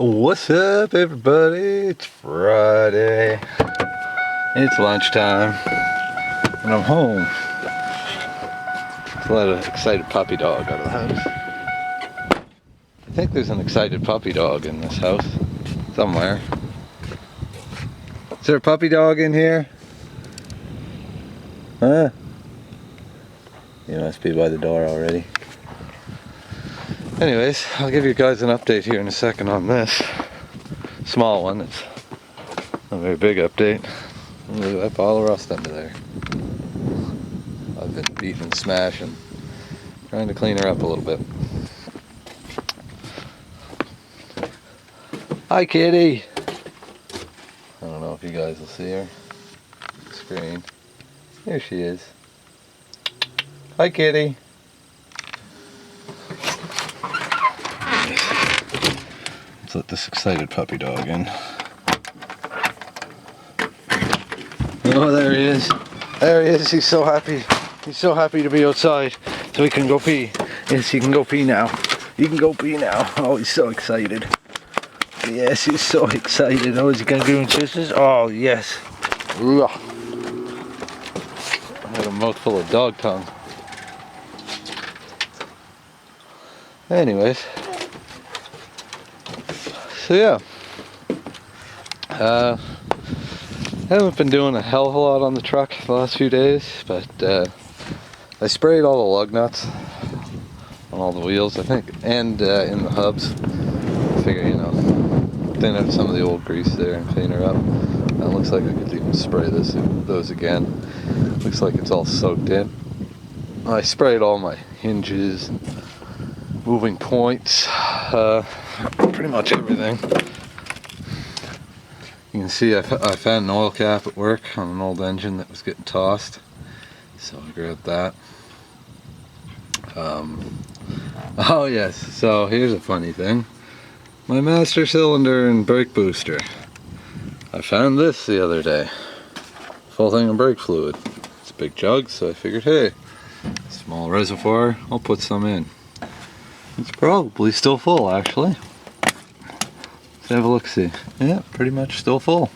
What's up, everybody? It's Friday. It's lunchtime, and I'm home. There's a lot of excited puppy dog out of the house. I think there's an excited puppy dog in this house somewhere. Is there a puppy dog in here? Huh? You must be by the door already. Anyways, I'll give you guys an update here in a second on this small one. It's not a very big update. Look at that pile of rust under there. I've been beating and smashing, trying to clean her up a little bit. Hi, kitty. I don't know if you guys will see her on the screen. Here she is. Hi, kitty. Let's let this excited puppy dog in. Oh, there he is. There he is. He's so happy. He's so happy to be outside so he can go pee. Yes, he can go pee now. You can go pee now. Oh, he's so excited. Yes, he's so excited. Oh, is he going to give him kisses? Oh, yes. I had a mouthful of dog tongue. Anyways. So yeah, I haven't been doing a hell of a lot on the truck the last few days, but I sprayed all the lug nuts on all the wheels, I think, and in the hubs. I figure, you know, thin out some of the old grease there and clean her up. And it looks like I could even spray those again. Looks like it's all soaked in. I sprayed all my hinges, moving points, pretty much everything. You can see I found an oil cap at work on an old engine that was getting tossed, so I grabbed that. Oh yes, so here's a funny thing. My master cylinder and brake booster. I found this the other day. Full thing of brake fluid. It's a big jug, so I figured, hey, small reservoir, I'll put some in. It's probably still full, actually. Let's have a look-see. Yeah, pretty much still full.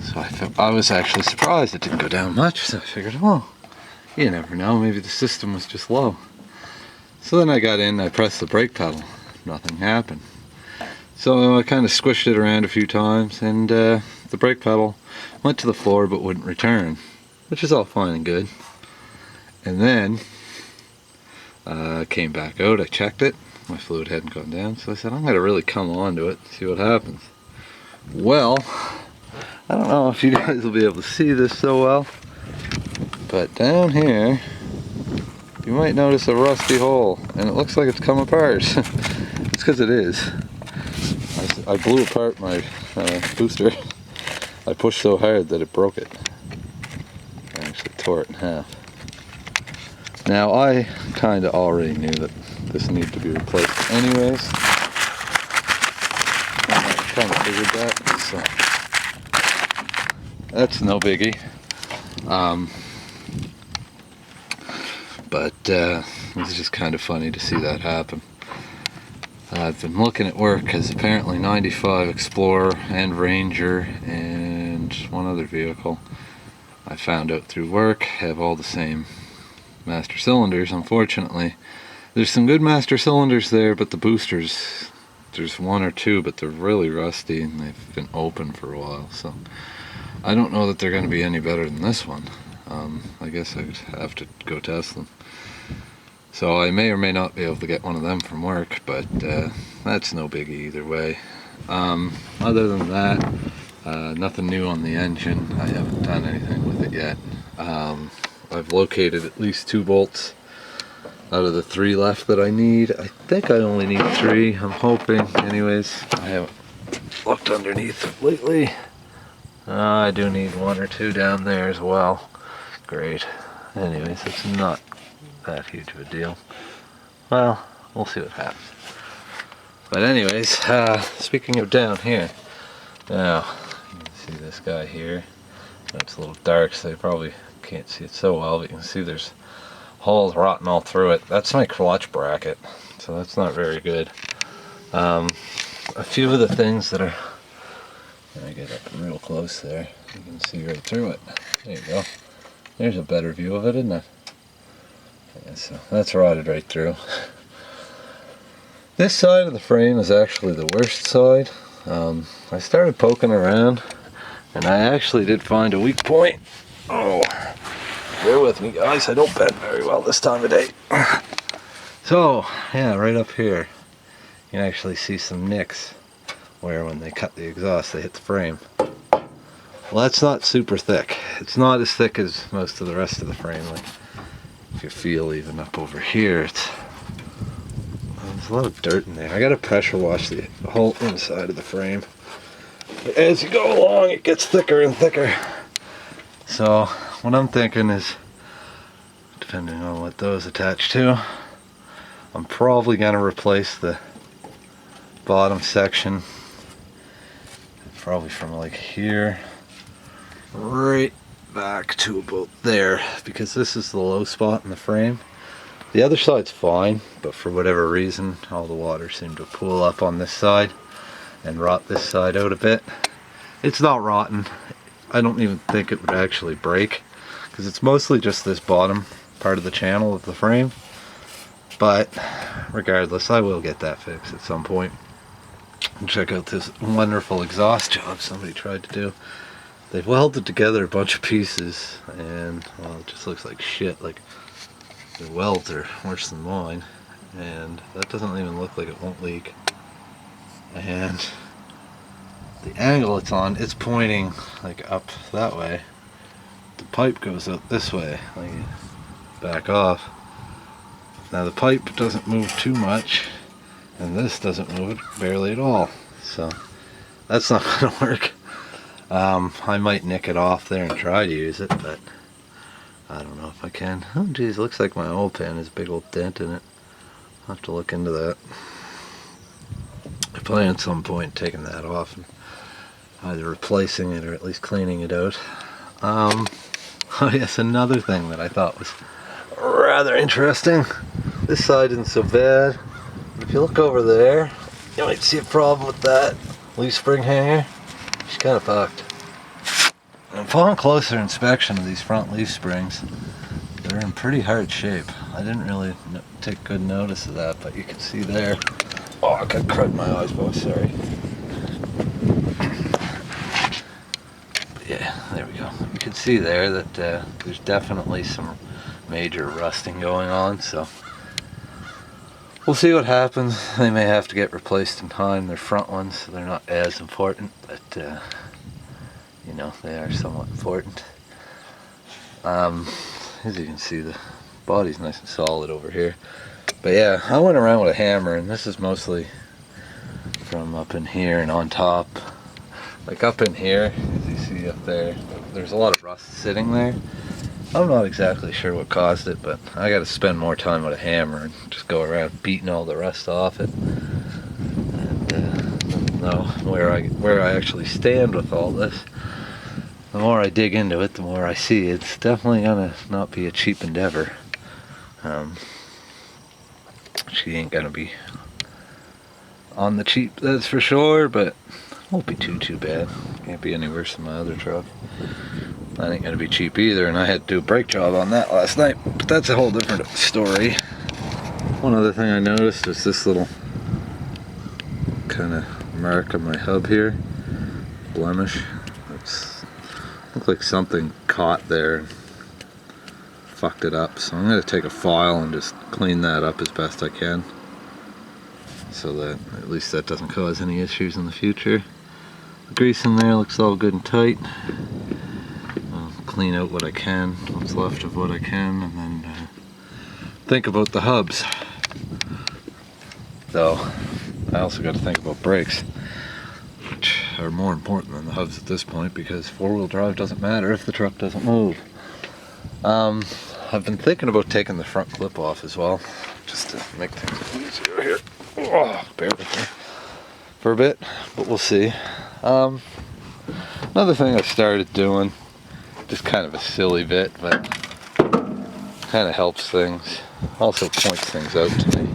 So I was actually surprised it didn't go down much, so I figured, well, you never know, maybe the system was just low. So then I got in, I pressed the brake pedal. Nothing happened. So I kind of squished it around a few times, and the brake pedal went to the floor but wouldn't return, which is all fine and good. And then came back out, I checked it, my fluid hadn't gone down, so I said I'm going to really come onto it, see what happens. Well, I don't know if you guys will be able to see this so well, but down here you might notice a rusty hole, and it looks like it's come apart. It's because it is. I blew apart my booster. I pushed so hard that it broke it. I actually tore it in half. Now I kind of already knew that this needed to be replaced anyways. I kind of figured that, so that's no biggie. But it's just kind of funny to see that happen. I've been looking at work because apparently 95 Explorer and Ranger and one other vehicle I found out through work have all the same master cylinders. Unfortunately, there's some good master cylinders there, but the boosters, there's one or two, but they're really rusty and they've been open for a while, so I don't know that they're going to be any better than this one. I guess I would have to go test them. So I may or may not be able to get one of them from work, but that's no biggie either way. Other than that, nothing new on the engine. I haven't done anything with it yet. I've located at least 2 bolts out of the 3 left that I need. I think I only need 3, I'm hoping. Anyways, I haven't looked underneath lately. I do need 1 or 2 down there as well. Great. Anyways, it's not that huge of a deal. Well, we'll see what happens. But anyways, speaking of down here, now you can see this guy here. It's a little dark, so you probably can't see it so well, but you can see there's holes rotting all through it. That's my clutch bracket, so that's not very good. a few of the things that are, I get up real close there, you can see right through it. There you go. There's a better view of it, isn't it? Yeah, so that's rotted right through. This side of the frame is actually the worst side. I started poking around and I actually did find a weak point. Oh, bear with me guys, I don't bend very well this time of day. So, yeah, right up here you can actually see some nicks where when they cut the exhaust they hit the frame. Well, that's not super thick. It's not as thick as most of the rest of the frame. Like, if you feel even up over here, there's a lot of dirt in there. I gotta pressure wash the whole inside of the frame. But as you go along, it gets thicker and thicker. So, what I'm thinking is, depending on what those attach to, I'm probably gonna replace the bottom section, probably from like here right back to about there, because this is the low spot in the frame. The other side's fine, but for whatever reason all the water seemed to pool up on this side and rot this side out a bit. It's not rotten. I don't even think it would actually break, because it's mostly just this bottom part of the channel of the frame. But regardless, I will get that fixed at some point. And check out this wonderful exhaust job somebody tried to do. They've welded together a bunch of pieces and, well, it just looks like shit. Like, the welds are worse than mine, and that doesn't even look like it won't leak. And the angle it's on, it's pointing like up that way. The pipe goes out this way, like back off. Now the pipe doesn't move too much, and this doesn't move it barely at all. So that's not gonna work. I might nick it off there and try to use it, but I don't know if I can. Oh geez, looks like my oil pan has a big old dent in it. I'll have to look into that. I plan at some point taking that off and either replacing it or at least cleaning it out. Oh yes, another thing that I thought was rather interesting. This side isn't so bad. If you look over there, you might see a problem with that leaf spring hanger. She's kind of fucked. And upon closer inspection of these front leaf springs, they're in pretty hard shape. I didn't really take good notice of that, but you can see there. Oh, I got crud in my eyes, boys, sorry. But yeah, there we go. You can see there that there's definitely some major rusting going on, so we'll see what happens. They may have to get replaced in time. They're front ones, so they're not as important, but you know, they are somewhat important. As you can see, the body's nice and solid over here. But yeah, I went around with a hammer, and this is mostly from up in here and on top. Like up in here, as you see up there, there's a lot of rust sitting there. I'm not exactly sure what caused it, but I got to spend more time with a hammer and just go around beating all the rust off it. And know where I actually stand with all this. The more I dig into it, the more I see it's definitely gonna not be a cheap endeavor. She ain't gonna be on the cheap, that's for sure, but it won't be too bad. Can't be any worse than my other truck. That ain't gonna be cheap either, and I had to do a brake job on that last night, but that's a whole different story. One other thing I noticed is this little kind of mark on my hub here, blemish. Looked like something caught there and fucked it up, so I'm going to take a file and just clean that up as best I can, so that at least that doesn't cause any issues in the future. The grease in there looks all good and tight. I'll clean out what I can, what's left of what I can, and then think about the hubs. Though I also got to think about brakes, which are more important than the hubs at this point, because four-wheel drive doesn't matter if the truck doesn't move. I've been thinking about taking the front clip off as well, just to make things easier here. Oh, bear with me for a bit, but we'll see. Another thing I started doing, just kind of a silly bit, but kind of helps things, also points things out to me,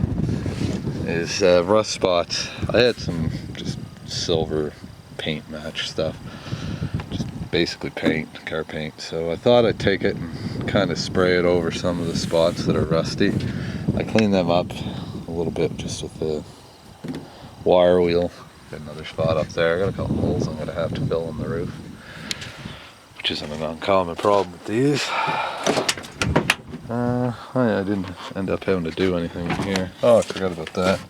is rust spots. I had some just silver paint match stuff. Just basically paint, car paint. So I thought I'd take it and kind of spray it over some of the spots that are rusty. I cleaned them up a little bit just with the wire wheel. Got another spot up there. I got a couple holes I'm gonna have to fill in the roof, which isn't an uncommon problem with these. I didn't end up having to do anything in here. Oh, I forgot about that.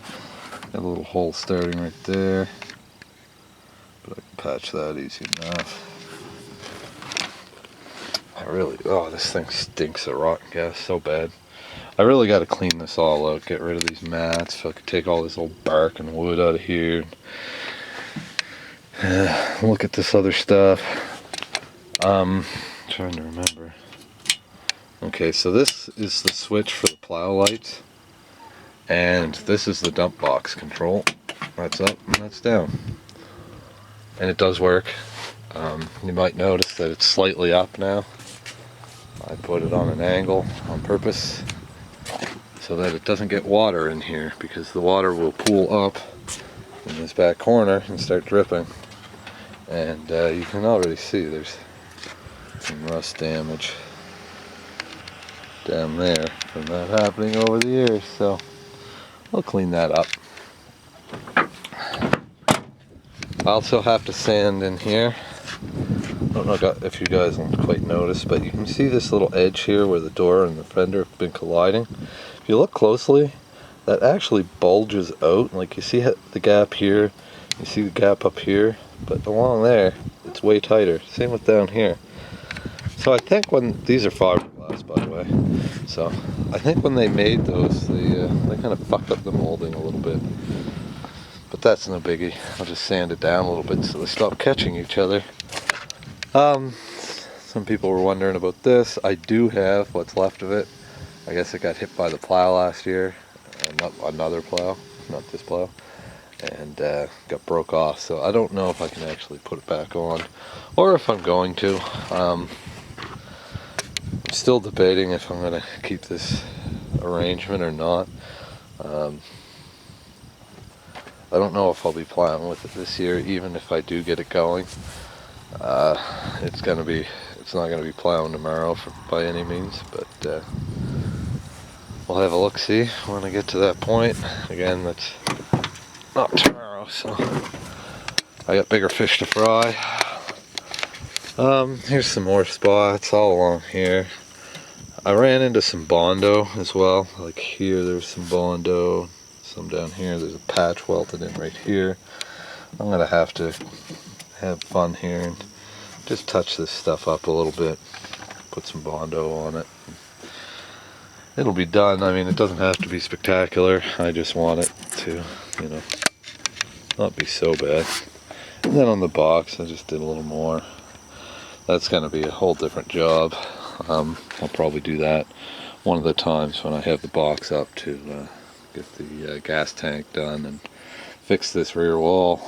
Got a little hole starting right there, but I can patch that easy enough. This thing stinks of rotten gas so bad. I really got to clean this all out, get rid of these mats, so I could take all this old bark and wood out of here. Look at this other stuff. Trying to remember. Okay, so this is the switch for the plow lights, and this is the dump box control. That's up and that's down, and it does work. You might notice that it's slightly up now. I put it on an angle on purpose so that it doesn't get water in here, because the water will pool up in this back corner and start dripping. And you can already see there's some rust damage down there from that happening over the years, so I'll clean that up. I also have to sand in here. I don't know if you guys will quite notice, but you can see this little edge here where the door and the fender have been colliding. If you look closely, that actually bulges out. Like, you see the gap here, you see the gap up here, but along there it's way tighter. Same with down here. So I think when these are fiberglass, by the way, so I think when they made those, they kind of fucked up the molding a little bit. But that's no biggie. I'll just sand it down a little bit so they stop catching each other. Some people were wondering about this. I do have what's left of it. I guess it got hit by the plow last year, not another plow, not this plow, and got broke off. So I don't know if I can actually put it back on, or if I'm going to. I'm still debating if I'm going to keep this arrangement or not. I don't know if I'll be plowing with it this year, even if I do get it going. It's not gonna be plowing tomorrow by any means, but we'll have a look-see when I get to that point. Again, that's not tomorrow, so I got bigger fish to fry. Here's some more spots all along here. I ran into some Bondo as well. Like here, there's some Bondo. Some down here. There's a patch welted in right here. I'm gonna have to have fun here and just touch this stuff up a little bit. Put some Bondo on it. It'll be done. I mean, it doesn't have to be spectacular. I just want it to, not be so bad. And then on the box, I just did a little more. That's gonna be a whole different job. I'll probably do that one of the times when I have the box up to get the gas tank done and fix this rear wall.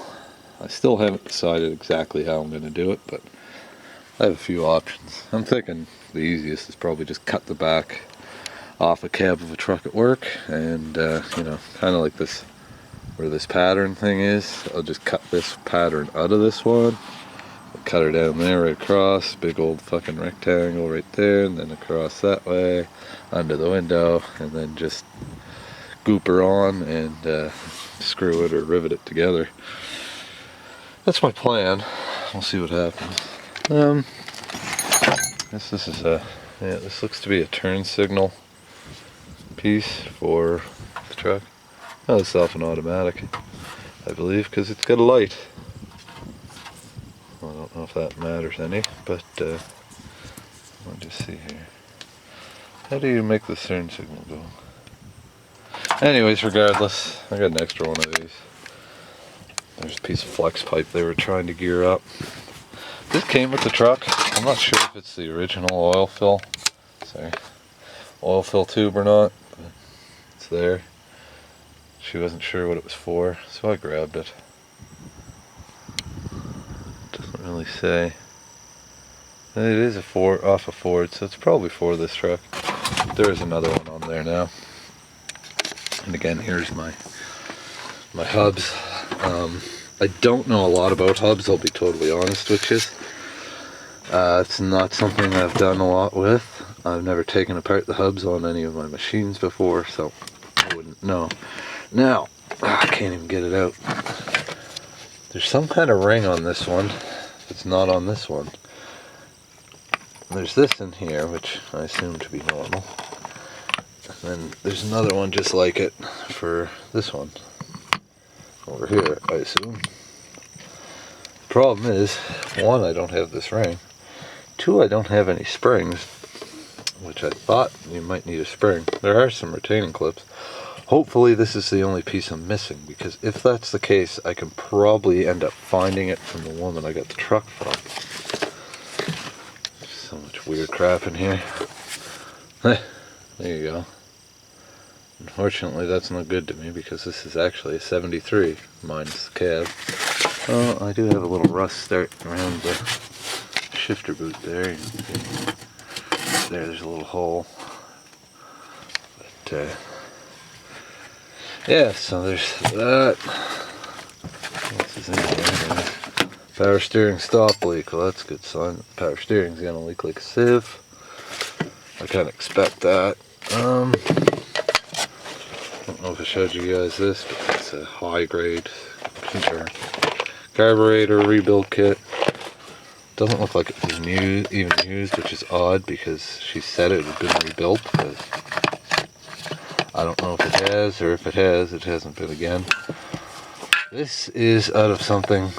I still haven't decided exactly how I'm going to do it, but I have a few options. I'm thinking the easiest is probably just cut the back off a cab of a truck at work, and kind of like this, where this pattern thing is, I'll just cut this pattern out of this one, cut her down there right across, big old fucking rectangle right there, and then across that way under the window, and then just goop her on and screw it or rivet it together. That's my plan. We'll see what happens. I guess this is this looks to be a turn signal piece for the truck. Oh, it's off an automatic, I believe, because it's got a light. Well, I don't know if that matters any, but let me just see here. How do you make the turn signal go? Anyways, regardless, I got an extra one of these. There's a piece of flex pipe they were trying to gear up. This came with the truck. I'm not sure if it's the original oil fill tube or not, but it's there. She wasn't sure what it was for, so I grabbed it. Doesn't really say. It is off a Ford, so it's probably for this truck. There is another one on there now. And again, here's my hubs. I don't know a lot about hubs, I'll be totally honest with you. It's not something I've done a lot with. I've never taken apart the hubs on any of my machines before, so I wouldn't know. Now, I can't even get it out. There's some kind of ring on this one. It's not on this one. There's this in here, which I assume to be normal. And then there's another one just like it for this one. Over here, I assume. The problem is, one, I don't have this ring. Two, I don't have any springs, which I thought you might need a spring. There are some retaining clips. Hopefully this is the only piece I'm missing, because if that's the case, I can probably end up finding it from the woman I got the truck from. There's so much weird crap in here. There you go. Unfortunately, that's not good to me, because this is actually a 73 minus the cab. Oh, I do have a little rust start around the shifter boot there. You can see there's a little hole. But yeah, so there's that. What's this in here? Power steering stop leak. Well, that's a good sign. The power steering's gonna leak like a sieve. I kind of expect that. I don't know if I showed you guys this, but it's a high grade carburetor rebuild kit. Doesn't look like it was even used, which is odd because she said it had been rebuilt, but I don't know if it has, or if it has, it hasn't been again. This is out of something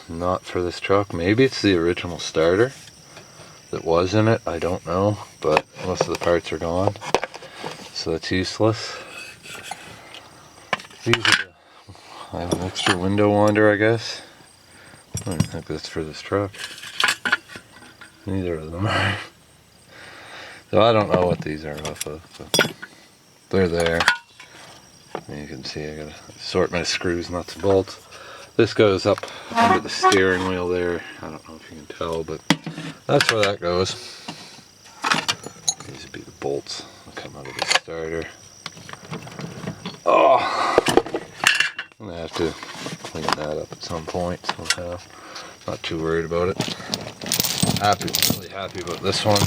not for this truck. Maybe it's the original starter that was in it, I don't know, but most of the parts are gone, so it's useless. These are the, I have an extra window winder, I guess. I don't think that's for this truck. Neither of them are. So I don't know what these are off of, but they're there. And you can see I got an assortment of screws, nuts, and bolts. This goes up under the steering wheel there. I don't know if you can tell, but that's where that goes. These would be the bolts that come out of the starter. Oh, I'm gonna have to clean that up at some point somehow. Not too worried about it. Really happy about this one.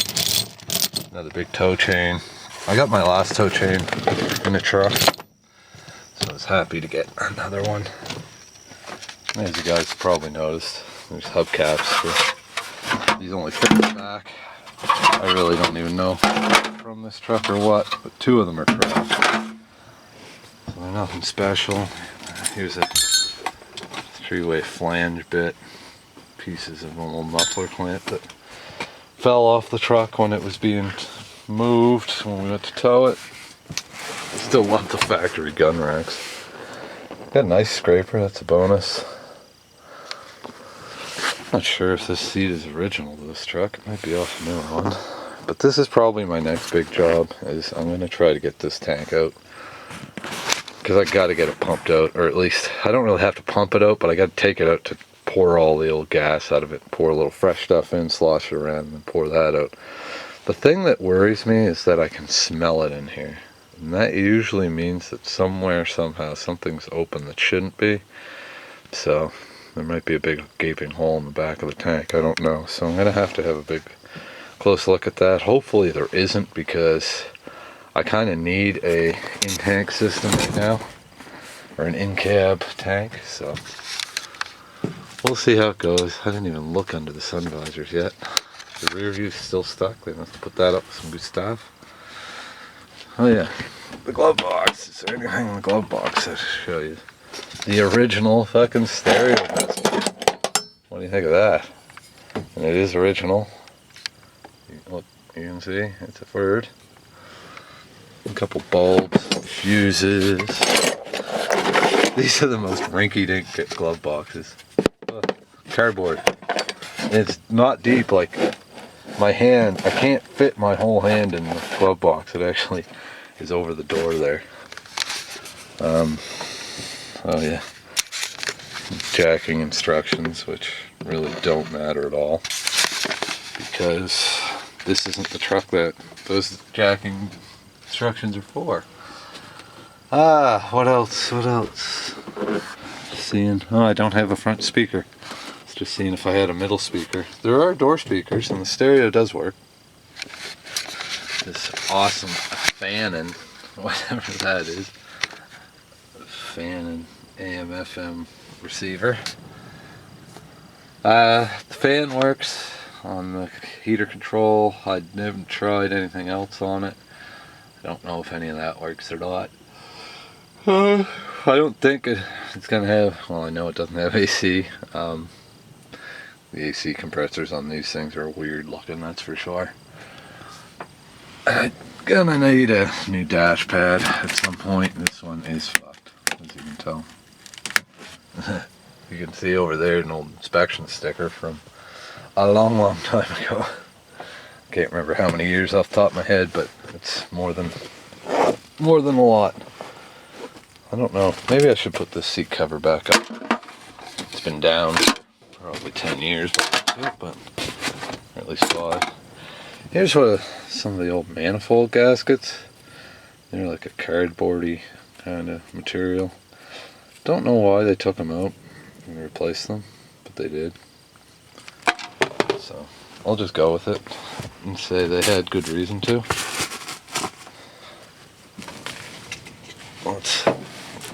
Another big tow chain. I got my last tow chain in the truck, so I was happy to get another one. As you guys probably noticed, there's hubcaps for these, only fit in the back. I really don't even know from this truck or what, but two of them are cracked. So they're nothing special. Here's a three-way flange bit, pieces of a little muffler clamp that fell off the truck when it was being moved when we went to tow it. Still love the factory gun racks. Got a nice scraper, that's a bonus. Not sure if this seat is original to this truck. It might be off a new one. But this is probably my next big job, is I'm going to try to get this tank out. Because I got to get it pumped out, or at least, I don't really have to pump it out, but I got to take it out to pour all the old gas out of it, pour a little fresh stuff in, slosh it around, and then pour that out. The thing that worries me is that I can smell it in here. And that usually means that somewhere, somehow, something's open that shouldn't be. So there might be a big gaping hole in the back of the tank, I don't know. So I'm going to have a big close look at that. Hopefully there isn't, because I kind of need a in-tank system right now, or an in-cab tank, so we'll see how it goes. I didn't even look under the sun visors yet. The rear view's still stuck. They must have put that up with some good stuff. Oh yeah, the glove box. Is there anything in the glove box I should show you? The original fucking stereo disc. What do you think of that? And it is original. Look, you can see it's a Ford. A couple bulbs, fuses. These are the most rinky-dink glove boxes. Cardboard. It's not deep, like my hand. I can't fit my whole hand in the glove box. It actually is over the door there. Oh yeah. Jacking instructions, which really don't matter at all, because this isn't the truck that those jacking instructions are for. What else? seeing, oh, I don't have a front speaker. It's just seeing if I had a middle speaker. There are door speakers and the stereo does work. This awesome Fannin, whatever that is. Fannin AM FM receiver. The fan works on the heater control. I haven't tried anything else on it. I don't know if any of that works or not. I don't think it's gonna have, well, I know it doesn't have AC. The AC compressors on these things are weird looking, that's for sure. I'm gonna need a new dash pad at some point. This one is fucked, as you can tell. You can see over there an old inspection sticker from a long time ago. Can't remember how many years off the top of my head, but it's more than a lot. I don't know, maybe I should put this seat cover back up. It's been down for probably 10 years, but or at least 5. Here's some of the old manifold gaskets. They're like a cardboardy kind of material. Don't know why they took them out and replaced them, but they did. So I'll just go with it and say they had good reason to. Let's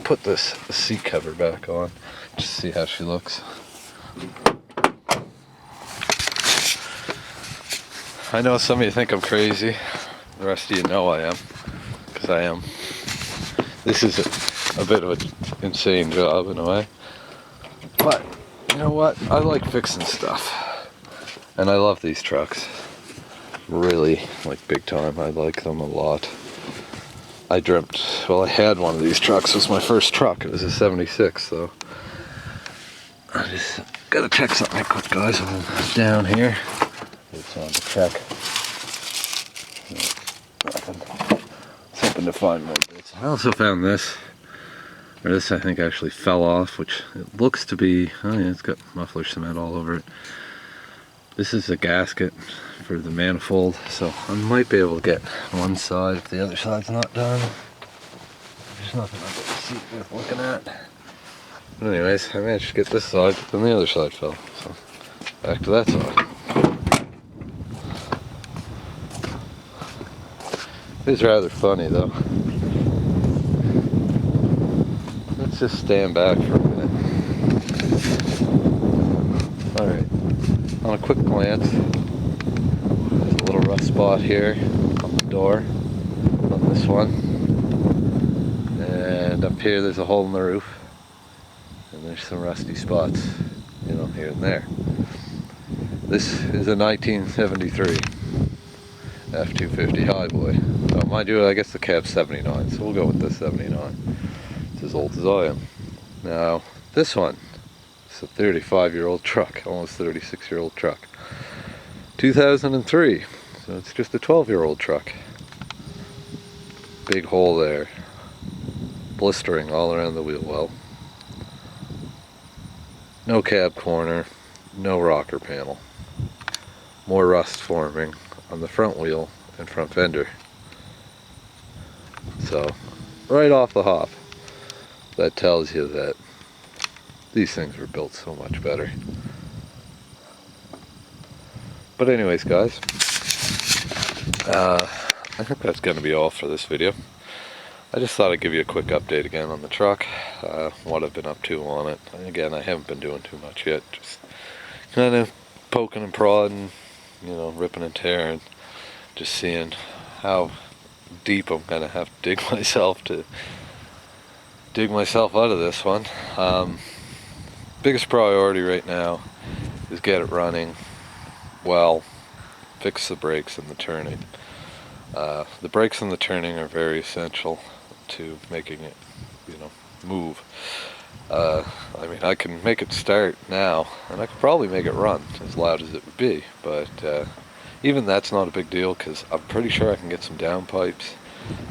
put this seat cover back on, just see how she looks. I know some of you think I'm crazy. The rest of you know I am, because I am. This is a bit of an insane job in a way. But, you know what? I like fixing stuff. And I love these trucks. Really, like big time. I like them a lot. I dreamt, well, I had one of these trucks. It was my first truck. It was a 76, so. I just gotta check something real quick, guys, while I'm down here. Just wanted to check. Nothing. I was hoping to find more bits. I also found this. Or this, I think, actually fell off, which it looks to be, oh yeah, it's got muffler cement all over it. This is a gasket for the manifold, so I might be able to get one side if the other side's not done. There's nothing I can see worth looking at. But anyways, I managed to get this side, but then the other side fell. So back to that side. It is rather funny though. Let's just stand back for a minute. Alright, on a quick glance, there's a little rough spot here on the door, on this one. And up here there's a hole in the roof. And there's some rusty spots, you know, here and there. This is a 1973 F250 HIGHBOY. So mind you, I guess the cab's 79, so we'll go with this 79. It's as old as I am. Now, this one, it's a 35-year-old truck, almost 36-year-old truck. 2003, so it's just a 12-year-old truck. Big hole there. Blistering all around the wheel well. No cab corner, no rocker panel. More rust forming on the front wheel and front fender. So, right off the hop, that tells you that these things were built so much better. But anyways, guys, I think that's going to be all for this video. I just thought I'd give you a quick update again on the truck, what I've been up to on it. And again, I haven't been doing too much yet, just kind of poking and prodding, you know, ripping and tearing, just seeing how deep I'm gonna have to dig myself out of this one. Biggest priority right now is get it running well, fix the brakes and the turning. The brakes and the turning are very essential to making it, you know, move. I mean, I can make it start now, and I could probably make it run as loud as it would be, but even that's not a big deal, because I'm pretty sure I can get some downpipes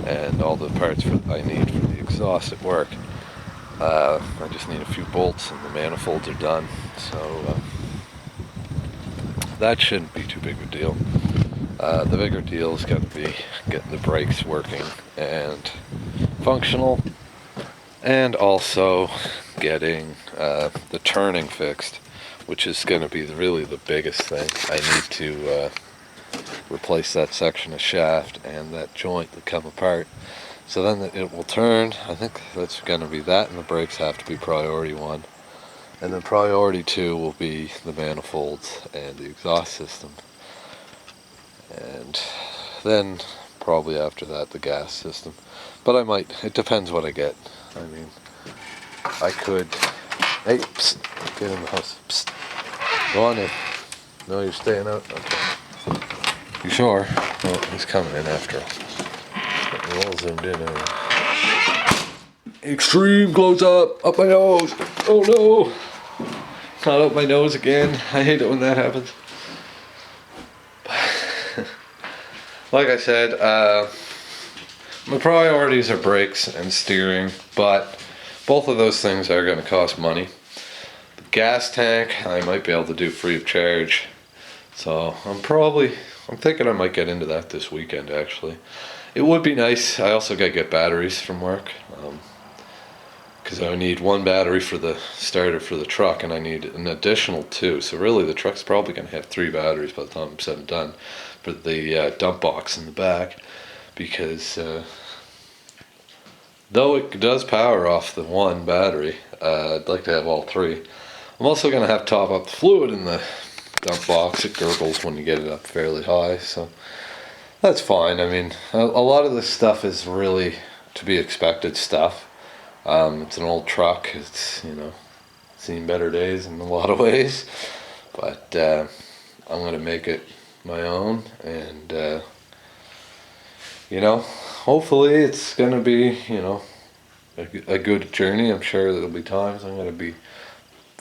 and all the parts I need for the exhaust at work. I just need a few bolts and the manifolds are done, so that shouldn't be too big of a deal. The bigger deal is going to be getting the brakes working and functional, and also getting the turning fixed, which is going to be really the biggest thing. I need to replace that section of shaft and that joint that come apart. So then it will turn. I think that's going to be that, and the brakes have to be priority 1. And then priority 2 will be the manifolds and the exhaust system. And then probably after that the gas system. But I might, it depends what I get. I mean, I could, hey, psst, get in the house, psst. Go on in. No, you're staying out? Okay. You sure? Well, he's coming in after all. We're all zoomed in anyway. Extreme close up my nose. Oh no! Not up my nose again. I hate it when that happens. Like I said, my priorities are brakes and steering, but both of those things are going to cost money. The gas tank I might be able to do free of charge, so I'm thinking I might get into that this weekend actually. It would be nice. I also got to get batteries from work, because I need 1 battery for the starter for the truck, and I need an additional 2. So really the truck's probably going to have 3 batteries by the time I'm said and done for the dump box in the back, because though it does power off the 1 battery, I'd like to have all 3. I'm also going to have to top up the fluid in the dump box. It gurgles when you get it up fairly high, so that's fine. I mean, a lot of this stuff is really to be expected stuff. It's an old truck. It's, you know, seen better days in a lot of ways, but I'm going to make it my own, and you know, hopefully it's going to be, you know, a good journey. I'm sure there'll be times I'm going to be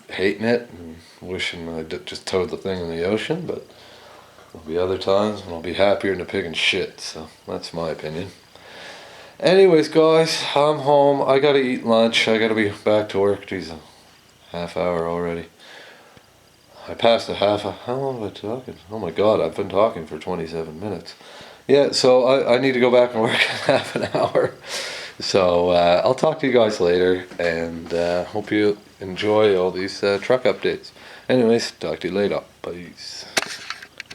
hating it and wishing I just towed the thing in the ocean, but there'll be other times when I'll be happier than a pig in shit. So that's my opinion. Anyways, guys, I'm home. I gotta eat lunch. I gotta be back to work. Geez, a half hour already. I passed a half hour. How long have I talking? Oh my god, I've been talking for 27 minutes. Yeah, so I need to go back and work in half an hour. So I'll talk to you guys later, and hope you enjoy all these truck updates. Anyways, talk to you later. Peace.